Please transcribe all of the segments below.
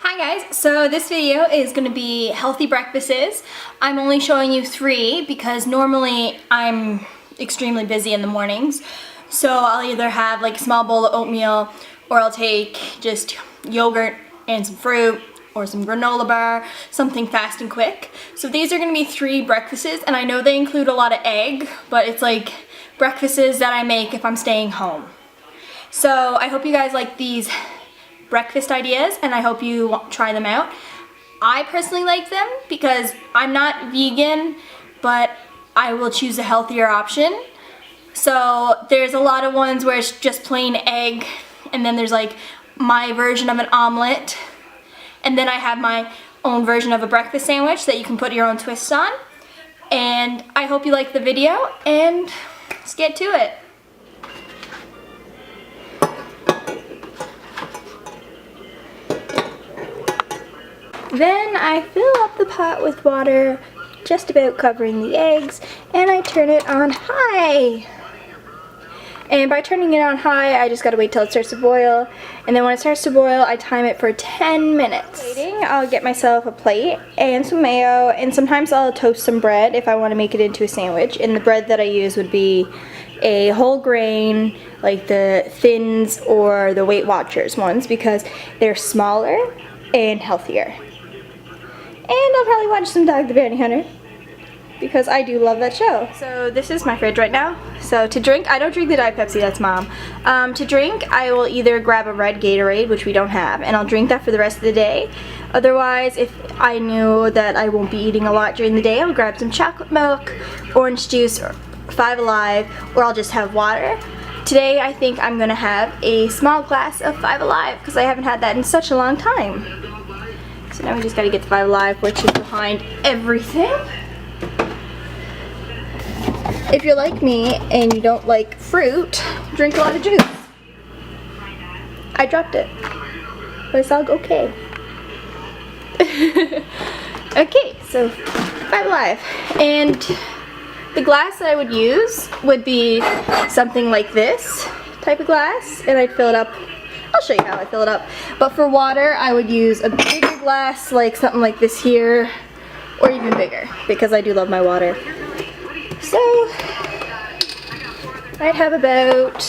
Hi guys, so this video is going to be healthy breakfasts. I'm only showing you 3 because normally I'm extremely busy in the mornings. So I'll either have like a small bowl of oatmeal or I'll take just yogurt and some fruit or some granola bar, something fast and quick. So these are going to be 3 breakfasts, and I know they include a lot of egg, but it's like breakfasts that I make if I'm staying home. So I hope you guys like these breakfast ideas and I hope you try them out. I personally like them because I'm not vegan, but I will choose a healthier option. So there's a lot of ones where it's just plain egg, and then there's like my version of an omelet, and then I have my own version of a breakfast sandwich that you can put your own twists on. And I hope you like the video, and let's get to it. Then I fill up the pot with water, just about covering the eggs, and I turn it on high. And by turning it on high, I just gotta wait till it starts to boil. And then when it starts to boil, I time it for 10 minutes. Waiting, I'll get myself a plate and some mayo, and sometimes I'll toast some bread if I want to make it into a sandwich. And the bread that I use would be a whole grain, like the Thins or the Weight Watchers ones, because they're smaller and healthier. And I'll probably watch some Dog the Bounty Hunter, because I do love that show. So this is my fridge right now. So to drink, I don't drink the Diet Pepsi, that's Mom. To drink, I will either grab a red Gatorade, which we don't have, and I'll drink that for the rest of the day. Otherwise, if I knew that I won't be eating a lot during the day, I'll grab some chocolate milk, orange juice, or 5 Alive, or I'll just have water. Today, I think I'm gonna have a small glass of 5 Alive, because I haven't had that in such a long time. So now we just gotta get the 5 Alive, which is behind everything. If you're like me and you don't like fruit, drink a lot of juice. I dropped it, but it's all okay. Okay, so 5 Alive. And the glass that I would use would be something like this type of glass, and I'd fill it up. I'll show you how I fill it up. But for water, I would use a bigger glass, like something like this here, or even bigger, because I do love my water. So, I'd have about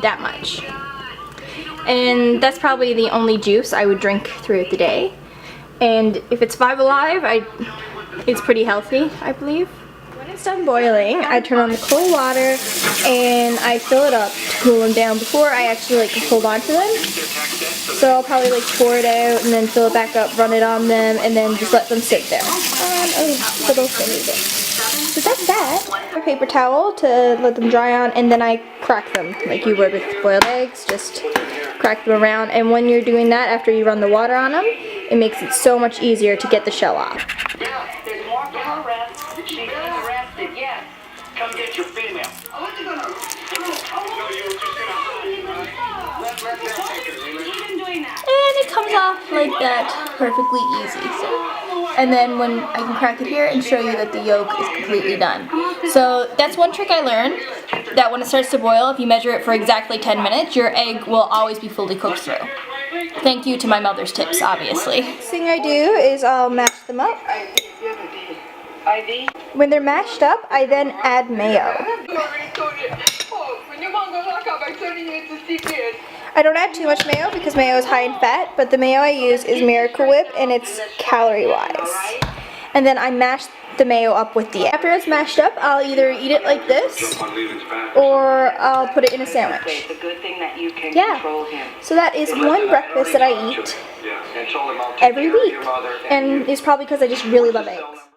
that much. And that's probably the only juice I would drink throughout the day. And if it's 5 Alive, it's pretty healthy, I believe. When it's done boiling, I turn on the cold water and I fill it up to cool them down before I actually like hold on to them. So I'll probably like pour it out and then fill it back up, run it on them, and then just let them sit there on a little thingy bit. So that's that. A paper towel to let them dry on, and then I crack them like you would with boiled eggs. Just crack them around, and when you're doing that, after you run the water on them, it makes it so much easier to get the shell off. There's more for her arrest. She's arrested, yes. Come get your female. What you gonna do? And it comes off like that, perfectly easy. So, and then when I can crack it here and show you that the yolk is completely done. So that's one trick I learned, that when it starts to boil, if you measure it for exactly 10 minutes, your egg will always be fully cooked through. Thank you to my mother's tips, obviously. Next thing I do is I'll mash them up. When they're mashed up, I then add mayo. I don't add too much mayo because mayo is high in fat, but the mayo I use is Miracle Whip, and it's calorie-wise. And then I mash the mayo up with the egg. After it's mashed up, I'll either eat it like this, or I'll put it in a sandwich. Yeah, so that is one breakfast that I eat every week, and it's probably because I just really love eggs.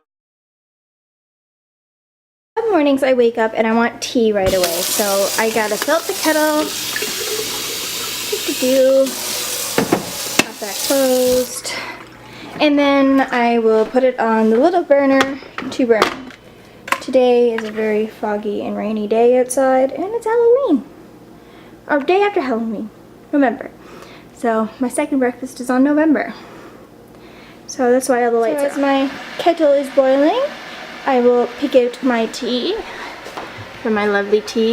Some mornings I wake up and I want tea right away, so I gotta fill up the kettle, have that closed, and then I will put it on the little burner to burn. Today is a very foggy and rainy day outside, and it's Halloween, or day after Halloween, November. So my second breakfast is on November, so that's why all the lights are on. As my kettle is boiling, I will pick out my tea from my lovely tea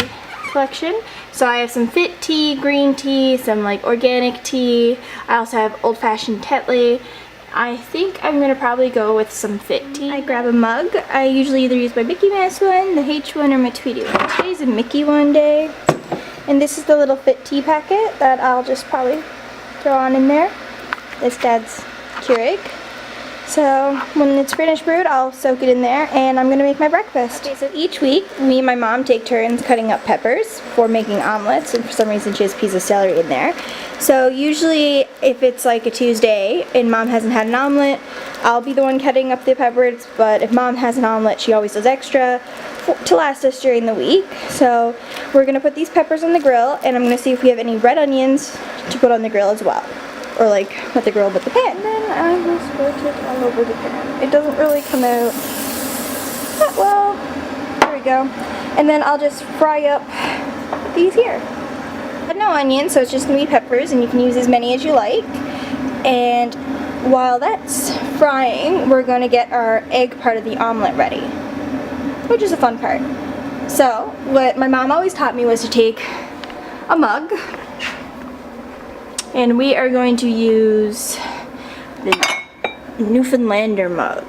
collection. So I have some fit tea, green tea, some like organic tea. I also have old-fashioned Tetley. I think I'm gonna probably go with some fit tea. I grab a mug. I usually either use my Mickey Mouse one, the H one, or my Tweety one. Today's a Mickey one day. And this is the little fit tea packet that I'll just probably throw on in there. This Dad's Keurig. So when it's finished brewed, I'll soak it in there and I'm gonna make my breakfast. Okay, so each week, me and my mom take turns cutting up peppers for making omelets, and for some reason she has a piece of celery in there. So usually if it's like a Tuesday and Mom hasn't had an omelet, I'll be the one cutting up the peppers, but if Mom has an omelet, she always does extra to last us during the week. So we're gonna put these peppers on the grill and I'm gonna see if we have any red onions to put on the grill as well. Or like, not the grill, but the pan. And then I will squirt it all over the pan. It doesn't really come out that well. There we go. And then I'll just fry up these here. But no onions, so it's just gonna be peppers, and you can use as many as you like. And while that's frying, we're gonna get our egg part of the omelet ready, which is a fun part. So, what my mom always taught me was to take a mug, and we are going to use the Newfoundlander mug.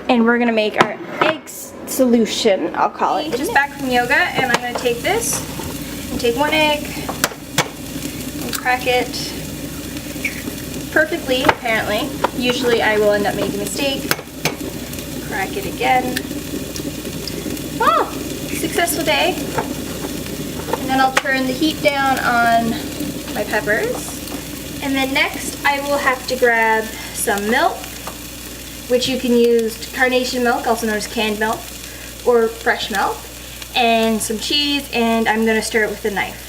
And we're gonna make our egg solution, I'll call it. Just back from yoga, and I'm gonna take this, and take one egg, and crack it perfectly, apparently. Usually I will end up making a mistake. Crack it again. Oh, successful day. And then I'll turn the heat down on my peppers. And then next I will have to grab some milk, which you can use carnation milk, also known as canned milk, or fresh milk, and some cheese, and I'm gonna stir it with a knife.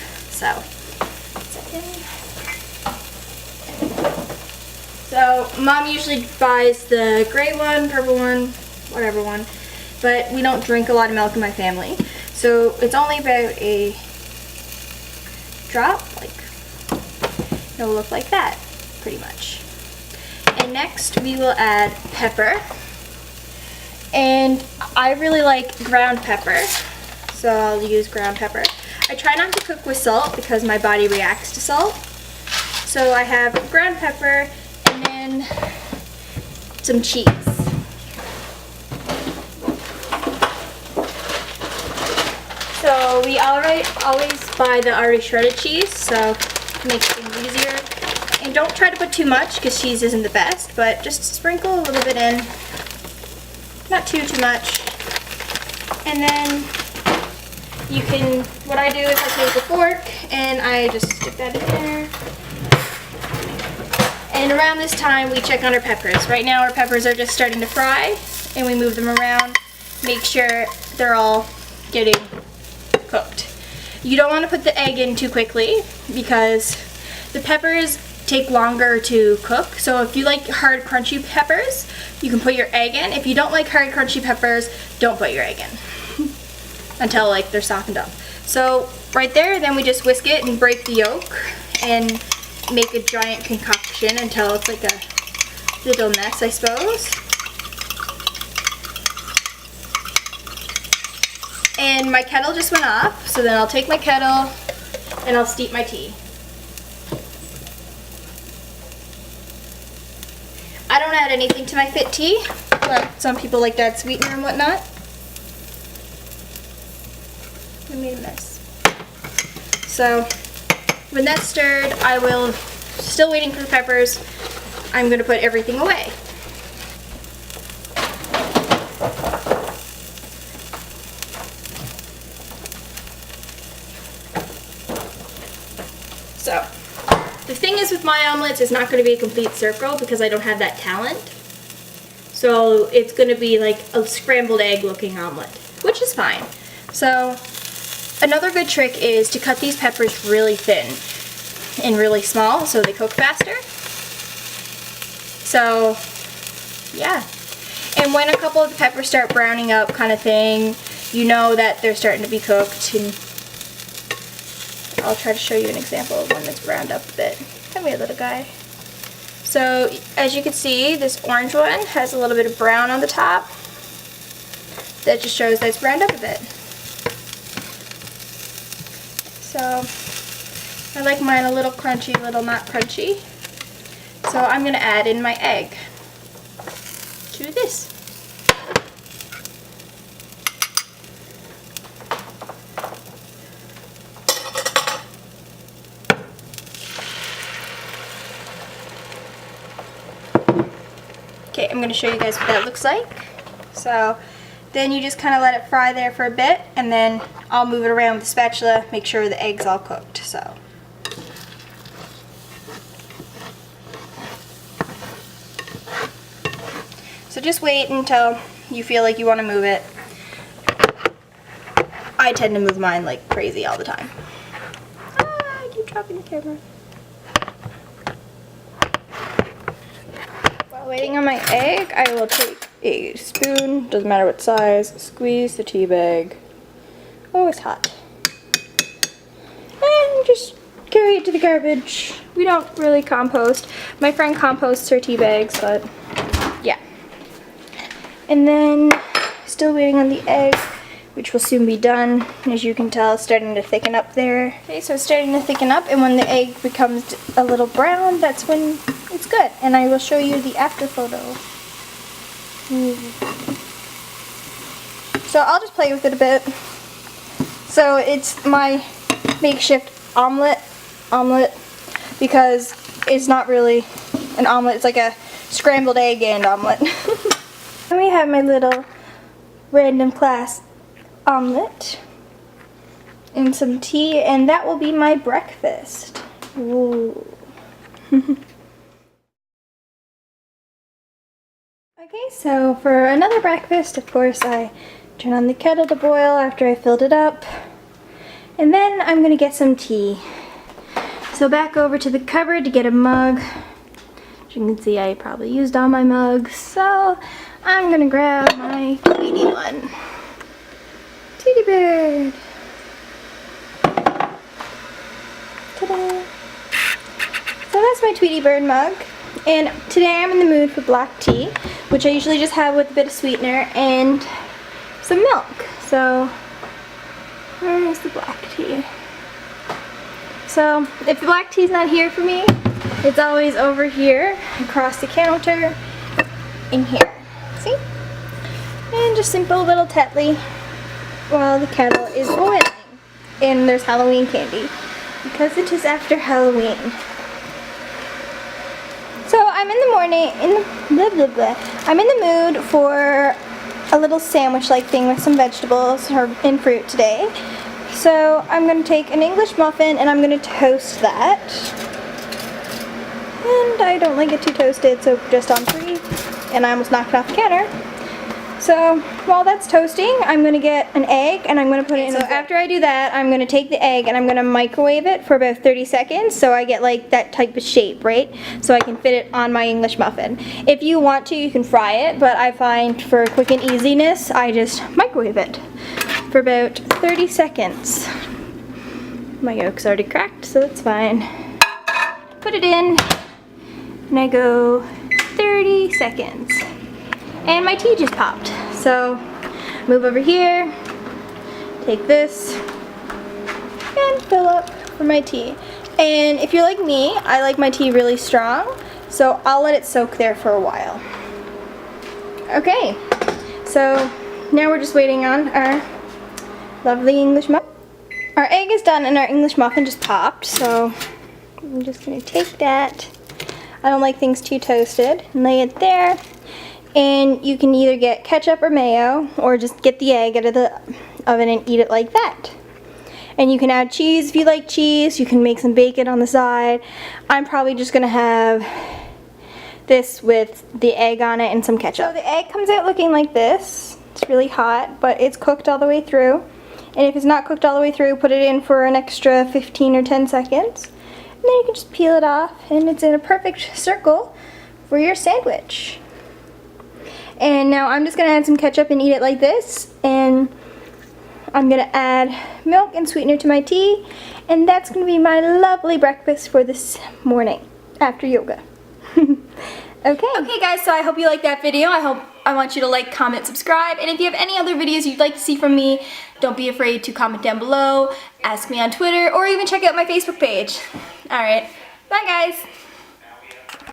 So Mom usually buys the gray one, purple one, whatever one, but we don't drink a lot of milk in my family. So it's only about a drop, like it'll look like that, pretty much. And next we will add pepper. And I really like ground pepper, so I'll use ground pepper. I try not to cook with salt because my body reacts to salt. So I have ground pepper and then some cheese. So we always buy the already shredded cheese, so it makes things easier. And don't try to put too much because cheese isn't the best, but just sprinkle a little bit in. Not too much. And then you can, what I do is I take a fork and I just stick that in there. And around this time we check on our peppers. Right now our peppers are just starting to fry and we move them around, make sure they're all getting cooked. You don't want to put the egg in too quickly because the peppers take longer to cook. So if you like hard crunchy peppers, you can put your egg in. If you don't like hard crunchy peppers, don't put your egg in until like they're softened up. So right there, then we just whisk it and break the yolk and make a giant concoction until it's like a little mess, I suppose. And my kettle just went off, so then I'll take my kettle and I'll steep my tea. I don't add anything to my fit tea, but some people like to add sweetener and whatnot. I made a mess. So when that's stirred, I will, still waiting for the peppers, I'm going to put everything away. So, the thing is with my omelets, it's not going to be a complete circle because I don't have that talent. So it's going to be like a scrambled egg looking omelet, which is fine. So another good trick is to cut these peppers really thin and really small so they cook faster. So yeah. And when a couple of the peppers start browning up kind of thing, you know that they're starting to be cooked. And I'll try to show you an example of one that's browned up a bit. Come here, little guy. So, as you can see, this orange one has a little bit of brown on the top. That just shows that it's browned up a bit. So I like mine a little crunchy, a little not crunchy. So I'm going to add in my egg to this. Okay, I'm going to show you guys what that looks like. So then you just kind of let it fry there for a bit, and then I'll move it around with the spatula, make sure the egg's all cooked. So just wait until you feel like you want to move it. I tend to move mine like crazy all the time. I keep dropping the camera. While waiting on my egg, I will take a spoon, doesn't matter what size, squeeze the tea bag. Oh, it's hot. And just carry it to the garbage. We don't really compost. My friend composts her tea bags, but yeah. And then, still waiting on the egg, which will soon be done. As you can tell, it's starting to thicken up there. Okay, so it's starting to thicken up, and when the egg becomes a little brown, that's when it's good. And I will show you the after photo. So I'll just play with it a bit. So it's my makeshift omelet, because it's not really an omelet, it's like a scrambled egg and omelet. And we have my little random class omelet and some tea, and that will be my breakfast. Ooh. Okay, so for another breakfast, of course, I turn on the kettle to boil after I filled it up, and then I'm gonna get some tea. So back over to the cupboard to get a mug. As you can see, I probably used all my mugs, so I'm gonna grab my Tweety one. Tweety bird. Ta-da! So that's my Tweety bird mug. And today I'm in the mood for black tea, which I usually just have with a bit of sweetener and some milk. So where is the black tea? So if the black tea's not here for me, it's always over here, across the counter, in here. See? And just simple little Tetley while the kettle is boiling. And there's Halloween candy, because it is after Halloween. So I'm in the morning, I'm in the mood for a little sandwich-like thing with some vegetables and fruit today. So I'm going to take an English muffin and I'm going to toast that. And I don't like it too toasted, so just on 3. And I almost knocked it off the counter. So while that's toasting, I'm going to get an egg and I'm going to put it in. So after I do that, I'm going to take the egg and I'm going to microwave it for about 30 seconds so I get like that type of shape, right? So I can fit it on my English muffin. If you want to, you can fry it, but I find for quick and easiness, I just microwave it for about 30 seconds. My yolk's already cracked, so that's fine. Put it in and I go 30 seconds. And my tea just popped. So move over here, take this, and fill up for my tea. And if you're like me, I like my tea really strong, so I'll let it soak there for a while. Okay, so now we're just waiting on our lovely English muffin. Our egg is done and our English muffin just popped, so I'm just gonna take that. I don't like things too toasted, and lay it there. And you can either get ketchup or mayo, or just get the egg out of the oven and eat it like that. And you can add cheese if you like cheese. You can make some bacon on the side. I'm probably just gonna have this with the egg on it and some ketchup. So the egg comes out looking like this. It's really hot, but it's cooked all the way through. And if it's not cooked all the way through, put it in for an extra 15 or 10 seconds. And then you can just peel it off, and it's in a perfect circle for your sandwich. And now I'm just going to add some ketchup and eat it like this. And I'm going to add milk and sweetener to my tea. And that's going to be my lovely breakfast for this morning after yoga. Okay. Okay guys, so I hope you liked that video. I hope I want you to like, comment, subscribe, and if you have any other videos you'd like to see from me, don't be afraid to comment down below, ask me on Twitter, or even check out my Facebook page. Alright, bye guys!